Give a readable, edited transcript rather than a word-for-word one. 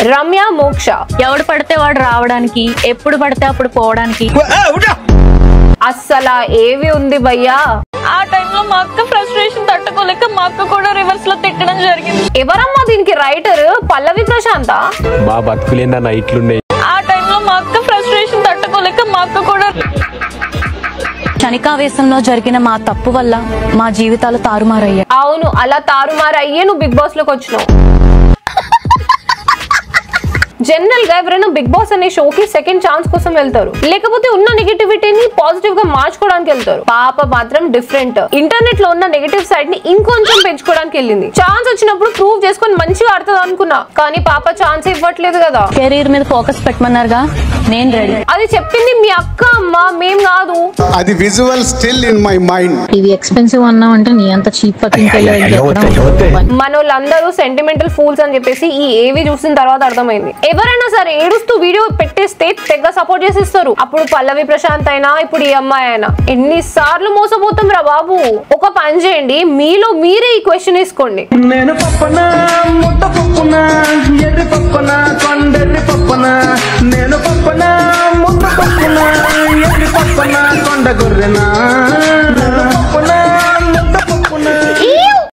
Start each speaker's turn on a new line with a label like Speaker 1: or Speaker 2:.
Speaker 1: రమ్య మోక్ష.
Speaker 2: ఎవడు పడితే వాడు రావడానికి, ఎప్పుడు పడితే అప్పుడు పోవడానికి.
Speaker 1: అస్సలా ఏవి ఉంది భయ్యా.
Speaker 2: ఆ టైంలో మా అక్క ఫ్రస్ట్రేషన్ తట్టుకోలేక మా అక్క కూడా రివర్స్ లో తిట్టడం జరిగింది.
Speaker 1: ఎవరమ్మా దీనికి రైటర్? పల్లవి ప్రశాంత.
Speaker 3: మా బతుకులేందన్న ఇట్లున్నాయి.
Speaker 2: ఆ టైంలో మా అక్క ఫ్రస్ట్రేషన్ తట్టుకోలేక మా అక్క కూడా. క్షణికావేశంలో జరిగిన మా తప్పు వల్ల మా జీవితాలు తారుమారయ్యాయి.
Speaker 1: అవును, అలా తారుమారయ్యే నువ్వు బిగ్ బాస్ లోకి వచ్చినావు. జనరల్ గా ఎవరైనా బిగ్ బాస్ అనే షోకి సెకండ్ ఛాన్స్ కోసం వెళ్తారు, లేకపోతే ఉన్న నెగటివిటీని పాజిటివ్ గా మార్చుకోవడానికి వెళ్తారు. పాప మాత్రం డిఫరెంట్. ఇంటర్నెట్ లో ఉన్న నెగటివ్ సైడ్ ని ఇంకొంచెం పెంచుకోవడానికి వెళ్ళింది. ఛాన్స్ వచ్చినప్పుడు ప్రూవ్ చేసుకొని మంచిగా ఆడుతుంది అనుకున్నా, కానీ పాప ఛాన్స్ ఇవ్వట్లేదు కదా.
Speaker 2: కెరీర్ మీద ఫోకస్ పెట్టమన్నారుగా, నేను రెడీ.
Speaker 1: అది చెప్పింది మీ అక్క అమ్మ, మేం కాదు.
Speaker 4: అది visual still in my mind.
Speaker 5: ఇది ఎక్స్పెన్సివ్ అన్నావు అంటే నీ అంత చీప్
Speaker 1: మనోళ్ళందరూ సెంటిమెంటల్ ఫూల్స్ అని చెప్పేసి ఈ ఏవి చూసిన తర్వాత అర్థమైంది. ఎవరైనా సరే ఏడుస్తూ వీడియో పెట్టేస్తే తెగ సపోర్ట్ చేసిస్తారు. అప్పుడు పల్లవి ప్రశాంత్ అయినా, ఇప్పుడు ఈ అమ్మాయి అయినా. ఎన్నిసార్లు మోసపోతాం రా బాబు. ఒక పని చేయండి, మీలో మీరే ఈ క్వశ్చన్ వేసుకోండి.
Speaker 6: నేను పప్పనా ముద్ద పప్పునా ఎర్రి పప్పనా కొండెర్రి పప్పనా నేను పప్పనా ముద్ద పప్పు